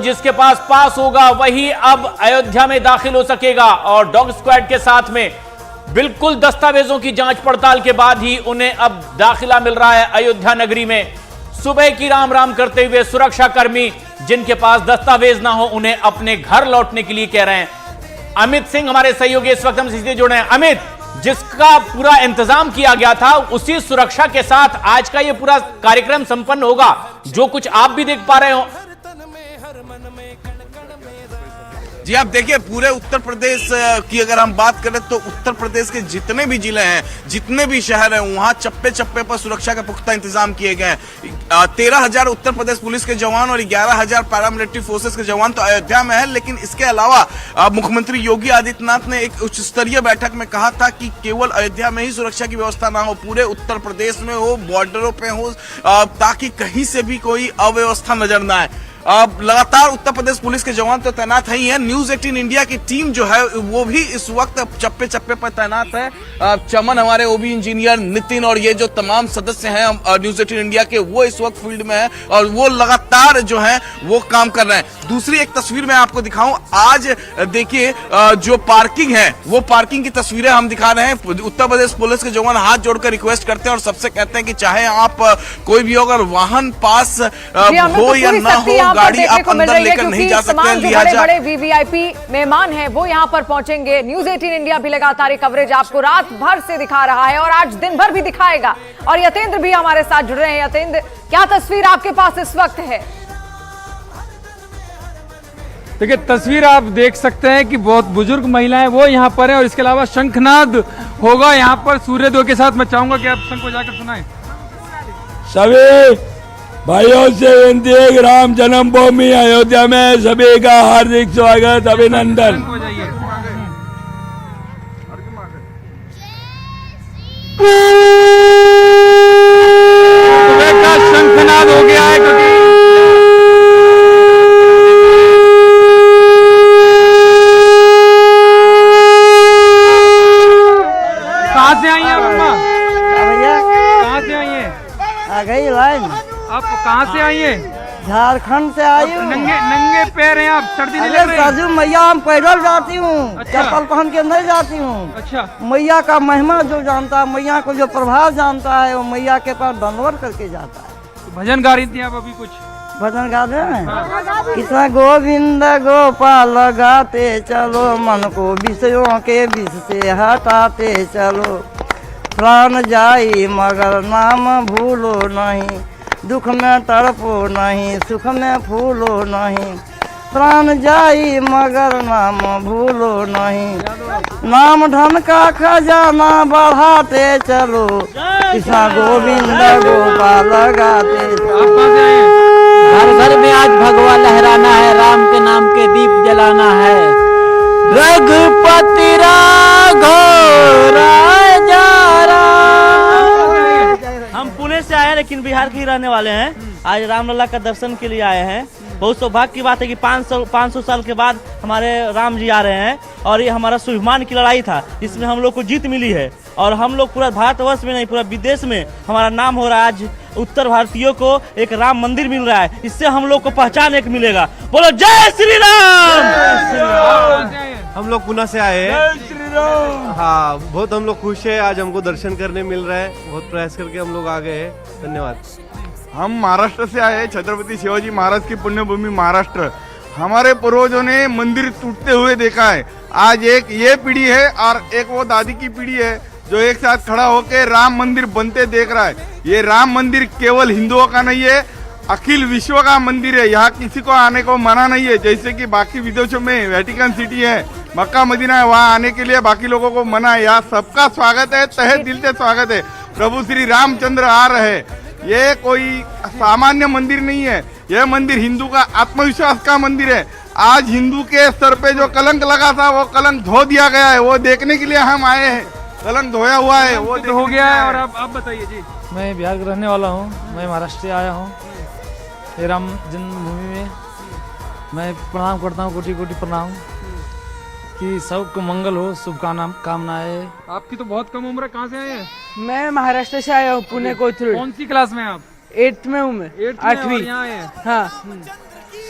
जिसके पास होगा वही अब अयोध्या में दाखिल हो सकेगा और डॉग स्क्वाड के साथ में बिल्कुल दस्तावेजों की जांच पड़ताल के बाद ही उन्हें अब दाखिला मिल रहा है अयोध्या नगरी में। सुबह की राम राम करते हुए सुरक्षाकर्मी जिनके पास दस्तावेज ना हो उन्हें अपने घर लौटने के लिए कह रहे हैं। अमित सिंह हमारे सहयोगी इस वक्त हमसे सीधे जुड़े हैं। अमित, जिसका पूरा इंतजाम किया गया था उसी सुरक्षा के साथ आज का ये पूरा कार्यक्रम संपन्न होगा, जो कुछ आप भी देख पा रहे हो। जी आप देखिए, पूरे उत्तर प्रदेश की अगर हम बात करें तो उत्तर प्रदेश के जितने भी जिले हैं, जितने भी शहर हैं, वहां चप्पे चप्पे पर सुरक्षा के पुख्ता इंतजाम किए गए हैं। 13,000 उत्तर प्रदेश पुलिस के जवान और 11,000 पैरामिलिट्री फोर्सेस के जवान तो अयोध्या में है। लेकिन इसके अलावा मुख्यमंत्री योगी आदित्यनाथ ने एक उच्च स्तरीय बैठक में कहा था कि केवल अयोध्या में ही सुरक्षा की व्यवस्था ना हो, पूरे उत्तर प्रदेश में हो, बॉर्डरों पे हो, ताकि कहीं से भी कोई अव्यवस्था नजर ना आए। लगातार उत्तर प्रदेश पुलिस के जवान तो तैनात ही हैं। न्यूज 18 इंडिया की टीम जो है वो भी इस वक्त चप्पे चप्पे पर तैनात है। चमन, हमारे ओबी इंजीनियर, नितिन और ये जो तमाम सदस्य हैं न्यूज 18 इंडिया के, वो इस वक्त फील्ड में है और वो लगातार जो है वो काम कर रहे हैं। दूसरी एक तस्वीर मैं आपको दिखाऊं, आज देखिए जो पार्किंग है वो पार्किंग की तस्वीरें हम दिखा रहे हैं। उत्तर प्रदेश पुलिस के जवान हाथ जोड़कर रिक्वेस्ट करते हैं और सबसे कहते हैं कि चाहे आप कोई भी हो, अगर वाहन पास हो या ना हो, गाड़ी आप अंदर लेकर नहीं जा सकते। बड़े बड़े वीवीआईपी मेहमान हैं वो यहाँ पर पहुंचेंगे। न्यूज 18 इंडिया भी लगातार कवरेज आपको रात भर से दिखा रहा है और आज दिन भर भी दिखाएगा। और यतेंद्र भी हमारे साथ जुड़ रहे हैं। यतेंद्र, क्या तस्वीर आपके पास इस वक्त है? देखिए, तस्वीर आप देख सकते हैं कि बहुत बुजुर्ग महिलाएं वो यहाँ पर हैं और इसके अलावा शंखनाद होगा यहाँ पर सूर्योदय के साथ। मैं चाहूंगा कि आप शंख बजाकर सुनाएं। सभी भाइयों से विनती है कि राम जन्मभूमि अयोध्या में सभी का हार्दिक स्वागत, अभिनंदन। सुबह का शंखनाद हो गया है क्योंकि कहाँ से आई हैं अम्मा? भैया कहाँ से आई हैं? आ गई लाइन। आप कहाँ से आई हैं? झारखंड से आई हूँ। नंगे पैर हैं आप, सर्दी नहीं लग रही? साधु मैया, हम पैदल जाती हूँ। अच्छा। चप्पल पहन के नहीं जाती हूँ। अच्छा। मैया का महिमा जो जानता है, मैया को जो प्रभाव जानता है, वो मैया के पास दंडवत करके जाता है। तो भजन गा रही थी आप अभी कुछ? भजन गा रहे हैं। कितना गोविंद गोपाल गाते चलो, मन को विषयों के विष से हटाते चलो। प्राण जाई मगर नाम भूलो नहीं, दुख में तड़पो नहीं, सुख में फूलो नहीं। प्राण जाई मगर नाम भूलो नहीं, नाम धन का खजाना बढ़ाते चलो। कृष्णा गोविंद गोपाल गाते चलो। हर घर में आज भगवा लहराना है, राम के नाम के दीप जलाना है। रघुपति राघव राजा हम पुणे से आए हैं लेकिन बिहार के ही रहने वाले हैं। आज रामलला का दर्शन के लिए आए हैं। बहुत सौभाग्य की बात है कि 500 साल के बाद हमारे राम जी आ रहे हैं और ये हमारा स्वाभिमान की लड़ाई था, इसमें हम लोग को जीत मिली है और हम लोग पूरा भारतवर्ष में नहीं, पूरा विदेश में हमारा नाम हो रहा है। आज उत्तर भारतीयों को एक राम मंदिर मिल रहा है, इससे हम लोग को पहचान एक मिलेगा। बोलो जय श्री राम। हम लोग पुणे से आए हैं। हाँ, बहुत हम लोग खुश है, आज हमको दर्शन करने मिल रहा है। बहुत प्रयास करके हम लोग आ गए हैं। धन्यवाद। हम महाराष्ट्र से आए हैं, छत्रपति शिवाजी महाराज की पुण्यभूमि महाराष्ट्र। हमारे पूर्वजों ने मंदिर टूटते हुए देखा है। आज एक ये पीढ़ी है और एक वो दादी की पीढ़ी है जो एक साथ खड़ा होकर राम मंदिर बनते देख रहा है। ये राम मंदिर केवल हिंदुओं का नहीं है, अखिल विश्व का मंदिर है। यहाँ किसी को आने को मना नहीं है। जैसे कि बाकी विदेशों में वेटिकन सिटी है, मक्का मदीना है, वहाँ आने के लिए बाकी लोगों को मना है। यहाँ सबका स्वागत है, तहे दिल से स्वागत है। प्रभु श्री रामचंद्र आ रहे हैं। ये कोई सामान्य मंदिर नहीं है, यह मंदिर हिंदू का आत्मविश्वास का मंदिर है। आज हिंदू के सर पे जो कलंक लगा था वो कलंक धो दिया गया है, वो देखने के लिए हम आए हैं। कलंक धोया हुआ है, वो हो गया है। और आप बताइए जी। मैं बिहार का रहने वाला हूँ, मैं महाराष्ट्र से आया हूँ। राम जन्मभूमि में मैं प्रणाम करता हूँ, कोटि कोटि प्रणाम कि सबको मंगल हो, शुभकामनाएं। आपकी तो बहुत कम उम्र है, कहाँ से आए हैं? मैं महाराष्ट्र से आया हूँ, पुणे कोथरूड। कौन सी क्लास में आप? 8th में हूँ मैं, 8वीं। यहाँ आए हैं? हाँ।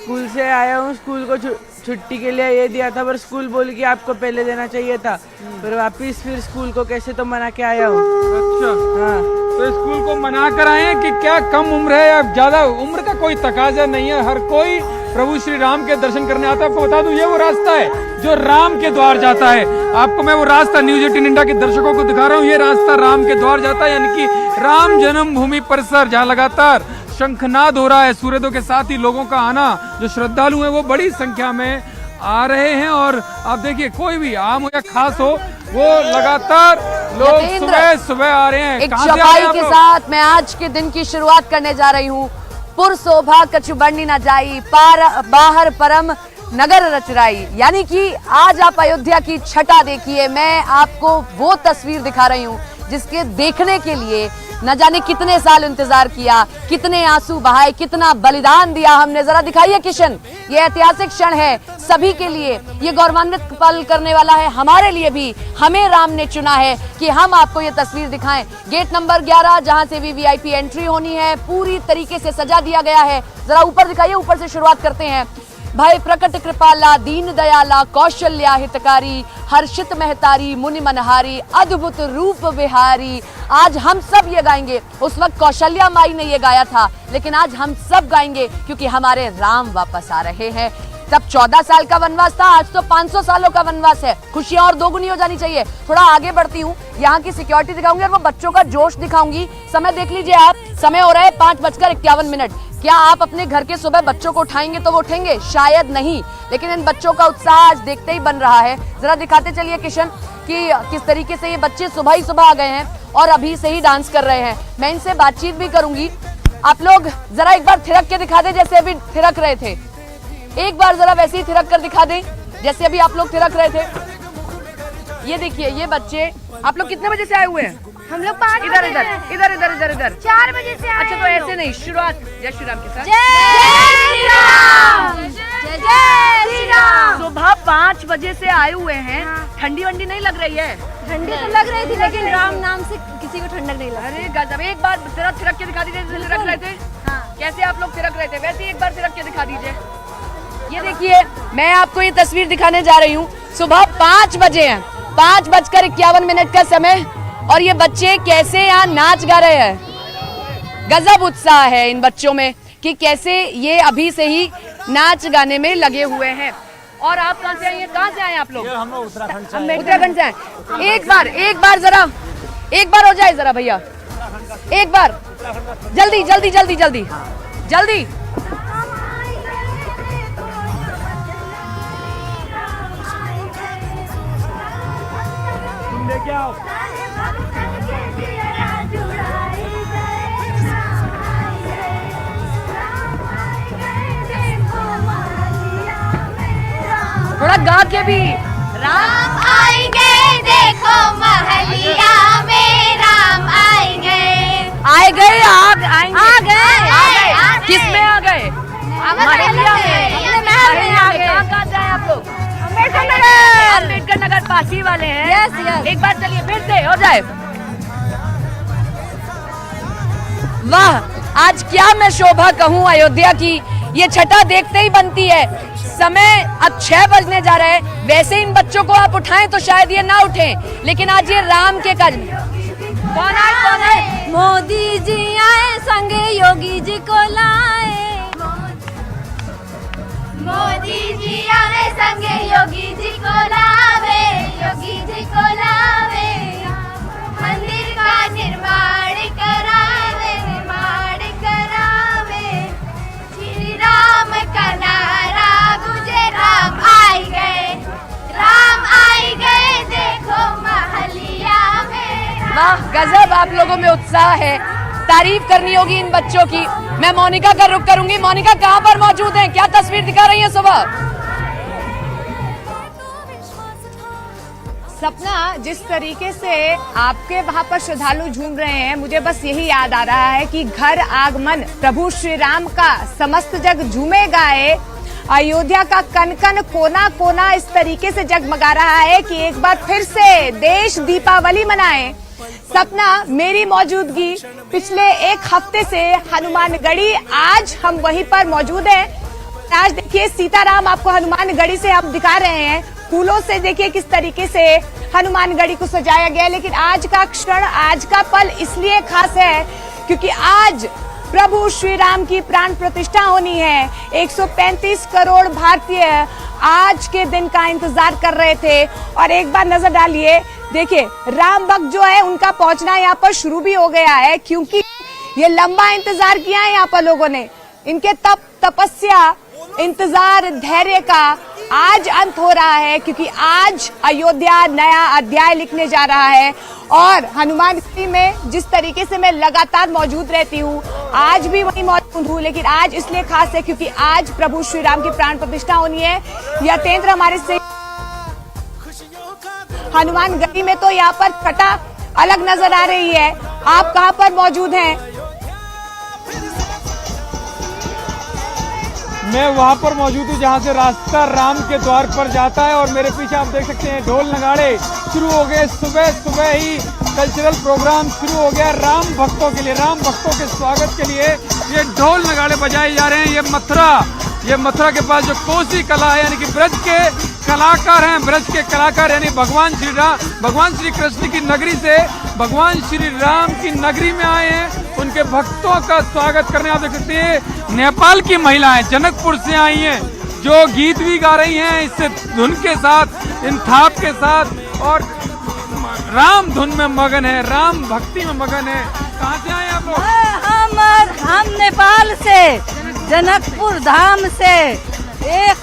स्कूल से आया हूँ। स्कूल को छुट्टी के लिए ये दिया था, पर स्कूल बोली कि आपको पहले देना चाहिए था। फिर वापिस फिर स्कूल को कैसे तो मना के आया हूँ। अच्छा, हाँ, तो स्कूल को मना कर आए हैं कि क्या कम उम्र है या ज्यादा उम्र का कोई तकाजा नहीं है? हर कोई प्रभु श्री राम के दर्शन करने आता है। आपको बता दूं, ये वो रास्ता है जो राम के द्वार जाता है। आपको मैं वो रास्ता न्यूज 18 इंडिया के दर्शकों को दिखा रहा हूँ। ये रास्ता राम के द्वार जाता है, यानी कि राम जन्मभूमि परिसर, जहाँ लगातार शंखनाद हो रहा है। सूर्योदय के साथ ही लोगों का आना, जो श्रद्धालु हैं वो बड़ी संख्या में आ रहे हैं। और आप देखिए, कोई भी आम हो या खास हो, वो लगातार लोग सुबह सुबह आ रहे हैं। एक चौपाई के साथ मैं आज के दिन की शुरुआत करने जा रही हूँ। पुर शोभा कछु बरनी न जाई, पार बाहर परम नगर रचराई। यानी कि आज आप अयोध्या की छटा देखिए। मैं आपको वो तस्वीर दिखा रही हूँ जिसके देखने के लिए न जाने कितने साल इंतजार किया, कितने आंसू बहाए, कितना बलिदान दिया हमने। जरा दिखाइए किशन, ये ऐतिहासिक क्षण है सभी के लिए, ये गौरवान्वित पल करने वाला है हमारे लिए भी। हमें राम ने चुना है कि हम आपको ये तस्वीर दिखाएं। गेट नंबर 11 जहां से भी वीआईपी एंट्री होनी है, पूरी तरीके से सजा दिया गया है। जरा ऊपर दिखाइए, ऊपर से शुरुआत करते हैं। भय प्रकट कृपाला, दीन दयाला, कौशल्या हितकारी, हर्षित महतारी, मुनि मनहारी, अद्भुत रूप विहारी। आज हम सब ये गाएंगे। उस वक्त कौशल्या माई ने ये गाया था, लेकिन आज हम सब गाएंगे क्योंकि हमारे राम वापस आ रहे हैं। तब 14 साल का वनवास था, आज तो 500 सालों का वनवास है। खुशियां और दोगुनी हो जानी चाहिए। थोड़ा आगे बढ़ती हूँ, यहाँ की सिक्योरिटी दिखाऊंगी और वो बच्चों का जोश दिखाऊंगी। समय देख लीजिए आप, समय हो रहा है 5:51। क्या आप अपने घर के सुबह बच्चों को उठाएंगे तो वो उठेंगे? शायद नहीं, लेकिन इन बच्चों का उत्साह आज देखते ही बन रहा है। जरा दिखाते चलिए किशन कि किस तरीके से ये बच्चे सुबह ही सुबह आ गए हैं और अभी से ही डांस कर रहे हैं। मैं इनसे बातचीत भी करूंगी। आप लोग जरा एक बार थिरक के दिखा दें जैसे अभी थिरक रहे थे। एक बार जरा वैसे ही थिरक कर दिखा दें जैसे अभी आप लोग थिरक रहे थे। ये देखिए, ये बच्चे, आप लोग कितने बजे से आए हुए हैं? हम लोग 5 इधर इधर इधर इधर इधर इधर 4 बजे से आए। अच्छा, तो ऐसे नहीं, शुरुआत जय श्री राम के साथ। जय श्री राम, जय श्री राम। सुबह 5 बजे से आए हुए हैं। ठंडी वंडी नहीं लग रही है? ठंडी तो लग रही थी, लेकिन राम नाम से किसी को ठंडक नहीं लगी। अरे गजब, एक बार जरा थिरक के दिखा दीजिए जैसे थिरक रहे थे। कैसे आप लोग थिरक रहे थे, वैसे एक बार थिरक के दिखा दीजिए। ये देखिए, मैं आपको ये तस्वीर दिखाने जा रही हूँ। सुबह 5 बजे हैं, 5:51 का समय, और ये बच्चे कैसे यहाँ नाच गा रहे हैं। गजब उत्साह है इन बच्चों में कि कैसे ये अभी से ही नाच गाने में लगे हुए हैं। और आप कहाँ से आए हैं? कहाँ से आए आप लोग? हम उत्तराखंड से आए। एक बार जरा, एक बार हो जाए जरा भैया, एक बार जल्दी जल्दी जल्दी जल्दी जल्दी। लेके आओ। थोड़ा गा के भी। राम आएंगे देखो महलिया में, राम आएंगे। आए गए, आएंगे, आ गए। किस में आ गए? महलिया में, महल में आ गए। कहाँ से आए आप लोग? अम्बेडकर नगर पासी वाले हैं। Yes yes. एक बार चलिए फिर से हो जाए। वाह, आज क्या मैं शोभा कहूँ अयोध्या की। ये छटा देखते ही बनती है। समय अब 6 बजने जा रहा है। वैसे इन बच्चों को आप उठाएं तो शायद ये ना उठें, लेकिन आज ये राम के काज। कौन आए, कौन आए? मोदी जी आए, संगे योगी जी को लाए। मोदी जी आए, संगे योगी जी को लावे, योगी जी को लावे। मंदिर का निर्माण करावे, निर्माण करावे। श्री राम का नारा गुजे, राम आई गए, राम आई गए देखो महलिया में। वाह, गजब आप लोगों में उत्साह है। तारीफ करनी होगी इन बच्चों की। मैं मोनिका का रुख करूंगी। मोनिका कहां पर मौजूद हैं? क्या तस्वीर दिखा रही हैं सुबह? सपना, जिस तरीके से आपके वहां पर श्रद्धालु झूम रहे हैं, मुझे बस यही याद आ रहा है कि घर आगमन प्रभु श्री राम का समस्त जग झूमे गाए। अयोध्या का कन कन कोना कोना इस तरीके से जगमगा रहा है कि एक बार फिर से देश दीपावली मनाए। सपना, मेरी मौजूदगी पिछले 1 हफ्ते से हनुमानगढ़ी, आज हम वहीं पर मौजूद हैं। आज देखिए सीताराम आपको हनुमानगढ़ी से आप दिखा रहे हैं, फूलों से देखिए किस तरीके से हनुमानगढ़ी को सजाया गया है। लेकिन आज का क्षण, आज का पल इसलिए खास है क्योंकि आज प्रभु श्री राम की प्राण प्रतिष्ठा होनी है। 135 करोड़ भारतीय आज के दिन का इंतजार कर रहे थे। और एक बार नजर डालिए, देखिए राम भक्त जो है उनका पहुंचना यहाँ पर शुरू भी हो गया है, क्योंकि ये लंबा इंतजार किया है यहाँ पर लोगों ने। इनके तपस्या, इंतजार, धैर्य का आज अंत हो रहा है, क्योंकि आज अयोध्या नया अध्याय लिखने जा रहा है। और हनुमानगढ़ी में जिस तरीके से मैं लगातार मौजूद रहती हूँ, आज भी वहीं मौजूद हूँ, लेकिन आज इसलिए खास है क्योंकि आज प्रभु श्री राम की प्राण प्रतिष्ठा होनी है। यतेंद्र हमारे से हनुमानगढ़ी में तो यहाँ पर छटा अलग नजर आ रही है। आप कहाँ पर मौजूद हैं? मैं वहां पर मौजूद हूँ जहाँ से रास्ता राम के द्वार पर जाता है। और मेरे पीछे आप देख सकते हैं ढोल नगाड़े शुरू हो गए। सुबह सुबह ही कल्चरल प्रोग्राम शुरू हो गया राम भक्तों के लिए। राम भक्तों के स्वागत के लिए ये ढोल नगाड़े बजाए जा रहे हैं। ये मथुरा के पास जो कोसी कला है, यानी कि ब्रज के कलाकार हैं, ब्रज के कलाकार यानी भगवान श्री कृष्ण की नगरी से भगवान श्री राम की नगरी में आए हैं। उनके भक्तों का स्वागत करने आप देख सकते हैं नेपाल की महिलाएं जनकपुर से आई हैं, जो गीत भी गा रही हैं इससे धुन के साथ, इन थाप के साथ, और राम धुन में मगन है, राम भक्ति में मगन है। कहाँ से आए आप लोग? हम नेपाल से, जनकपुर धाम से। एक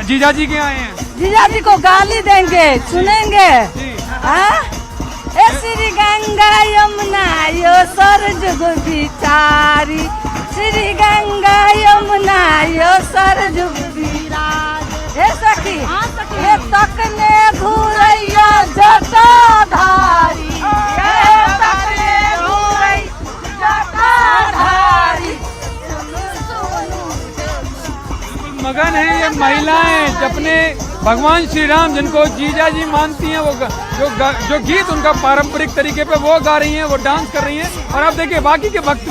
जीजा जी के आए हैं। जीजा जी को गाली देंगे, सुनेंगे। हाँ? ए श्री गंगा यमुना यो सरजुग बिचारी, श्री गंगा यमुना यो सरजुग बिराज। ए सखी, ए तकने घूरैया जटाधारी, ए तकने घूरै जटाधारी। मगन है ये महिलाएं अपने भगवान श्री राम, जिनको जीजा जी मानती हैं, वो जो गीत उनका पारंपरिक तरीके पे वो गा रही हैं, वो डांस कर रही हैं। और आप देखिए बाकी के भक्त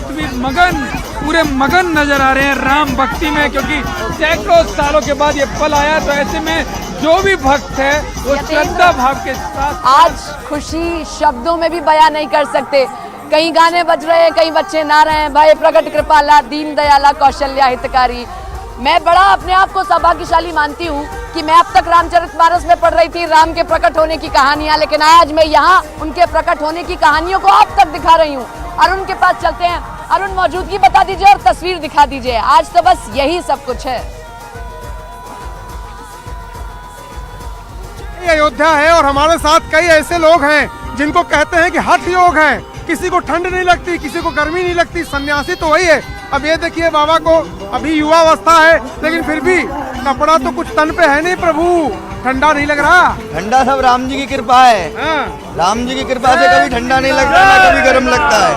भी मगन, पूरे मगन नजर आ रहे हैं राम भक्ति में, क्योंकि सैकड़ों सालों के बाद ये पल आया। तो ऐसे में जो भी भक्त है वो श्रद्धा भाव के साथ आज खुशी शब्दों में भी बयान नहीं कर सकते। कहीं गाने बज रहे हैं, कहीं बच्चे ना रहे हैं। भाई प्रगट कृपाला, दीन दयाला, कौशल्या हितकारी। मैं बड़ा अपने आप को सौभाग्यशाली मानती हूँ कि मैं अब तक रामचरितमानस में पढ़ रही थी राम के प्रकट होने की कहानियां, लेकिन आज मैं यहाँ उनके प्रकट होने की कहानियों को आप तक दिखा रही हूँ। अरुण के पास चलते हैं। अरुण, मौजूदगी बता दीजिए और तस्वीर दिखा दीजिए। आज तो बस यही सब कुछ है। अयोध्या है और हमारे साथ कई ऐसे लोग हैं जिनको कहते हैं कि हठ योग है। किसी को ठंड नहीं लगती, किसी को गर्मी नहीं लगती, सन्यासी तो वही है। अब ये देखिए बाबा को अभी युवा अवस्था है, लेकिन फिर भी कपड़ा तो कुछ तन पे है नहीं प्रभु, ठंडा नहीं लग रहा। ठंडा सब राम जी की कृपा है। राम जी की कृपा से कभी ठंडा नहीं लगता, ना कभी गर्म लगता है,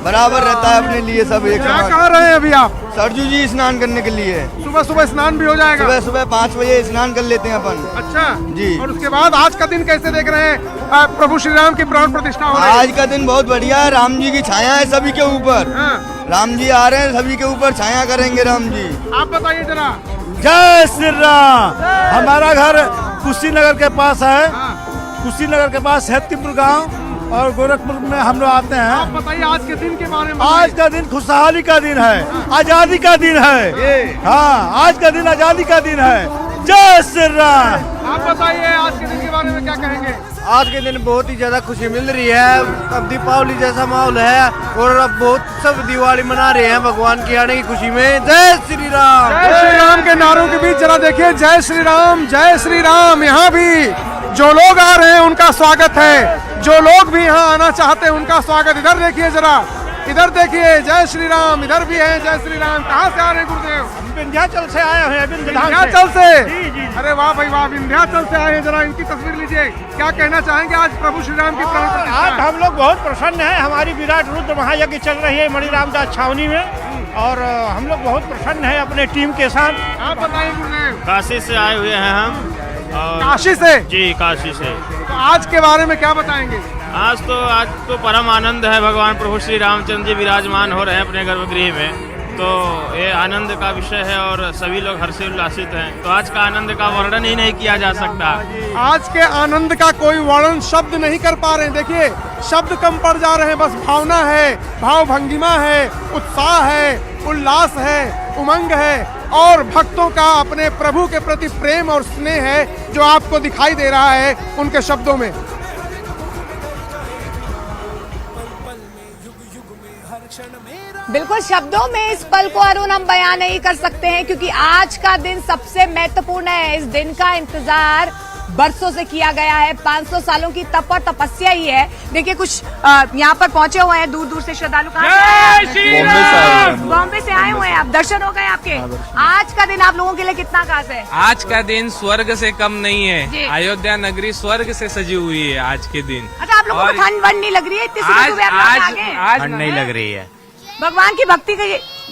बराबर रहता है अपने लिए सब एक क्या समान। कह रहे हैं अभी आप? सरजू जी स्नान करने के लिए सुबह सुबह स्नान भी हो जाएगा? सुबह सुबह 5 बजे स्नान कर लेते हैं अपन। अच्छा जी। और उसके बाद आज का दिन कैसे देख रहे हैं? प्रभु श्री राम की प्राण प्रतिष्ठा हो रही है। आज का दिन बहुत बढ़िया है, राम जी की छाया है सभी के ऊपर। राम जी आ रहे हैं, सभी के ऊपर छाया करेंगे राम जी। आप बताइए जरा। जय श्री राम। हमारा घर कुशीनगर के पास है, कुशीनगर के पास है तिब्र गाँव, और गोरखपुर में हम लोग आते हैं। आप बताइए आज के दिन के बारे में। आज का दिन खुशहाली का दिन है, आजादी का दिन है। हाँ, आज का दिन आजादी का दिन है। जय श्री राम। आप बताइए आज के दिन के बारे में क्या कहेंगे? आज के दिन बहुत ही ज्यादा खुशी मिल रही है। अब दीपावली जैसा माहौल है और अब बहुत सब दिवाली मना रहे हैं भगवान की आने की खुशी में। जय श्री राम। जय श्री राम के नारों के बीच जरा देखिए, जय श्री राम, जय श्री राम। यहाँ भी जो लोग आ रहे हैं उनका स्वागत है, जो लोग भी यहाँ आना चाहते हैं उनका स्वागत। इधर देखिए जरा, इधर देखिए, जय श्री राम। इधर भी है जय श्री राम। कहाँ से आ रहे हैं गुरुदेव? विंध्याचल से आए हैं। विंध्याचल से? अरे वाह भाई वाह, विंध्याचल से आए हैं। जरा इनकी तस्वीर लीजिए। क्या कहना चाहेंगे आज प्रभु श्री राम की प्राण प्रतिष्ठा? आज हम लोग बहुत प्रसन्न हैं। हमारी विराट रुद्र महायज्ञ चल रही है मणिराम दास छावनी में, और हम लोग बहुत प्रसन्न हैं अपने टीम के साथ। आप बताइए गुरुदेव। काशी से आए हुए हैं हम। काशी से? जी, काशी से। तो आज के बारे में क्या बताएंगे? आज तो परम आनंद है। भगवान प्रभु श्री रामचंद्र जी विराजमान हो रहे हैं अपने गर्भगृह में, तो ये आनंद का विषय है और सभी लोग हर्ष उल्लासित हैं। तो आज का आनंद का वर्णन ही नहीं किया जा सकता। आज के आनंद का कोई वर्णन शब्द नहीं कर पा रहे हैं। देखिए शब्द कम पड़ जा रहे हैं, बस भावना है, भाव भंगिमा है, उत्साह है, उल्लास है, उमंग है और भक्तों का अपने प्रभु के प्रति प्रेम और स्नेह है जो आपको दिखाई दे रहा है उनके शब्दों में। बिल्कुल, शब्दों में इस पल को अरुण हम बयान नहीं कर सकते हैं क्योंकि आज का दिन सबसे महत्वपूर्ण है। इस दिन का इंतजार बरसों से किया गया है, 500 सालों की तप और तपस्या ही है। देखिए कुछ यहाँ पर पहुंचे हुए हैं दूर दूर से श्रद्धालु। कहाँ से? बॉम्बे से आए हुए हैं आप, दर्शन हो गए आपके? आज का दिन आप लोगों के लिए कितना खास है? आज का दिन स्वर्ग से कम नहीं है। अयोध्या नगरी स्वर्ग से सजी हुई है आज के दिन। अच्छा, आप लोगों को ठंड वंड नहीं लग रही है? इतनी सुबह आज नहीं लग रही है। भगवान की भक्ति का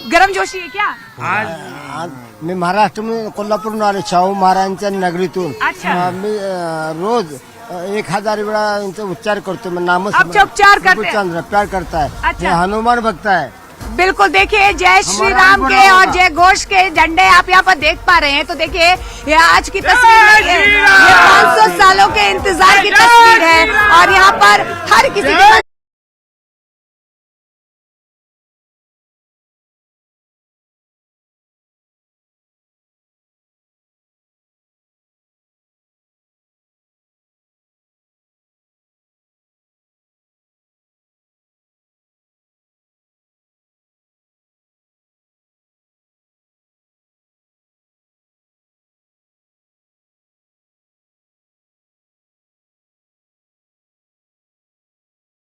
गरम जोशी है क्या? आज मी महाराष्ट्र में कोल्हापूर आले, शाहू महाराजांच्या नगरीतून। अच्छा। मी रोज 1000 वेळा इनसे उच्चार करतो। मैं नाम आप उच्चार करते हैं? प्यार करता है। अच्छा। हनुमान भक्त है। बिल्कुल, देखिए जय श्री राम के और जय घोष के झंडे आप यहाँ पर देख पा रहे हैं। तो देखिए ये आज की तस्वीर नहीं है, ये 500 सालों के इंतजार की तस्वीर है और यहाँ पर हर किसी के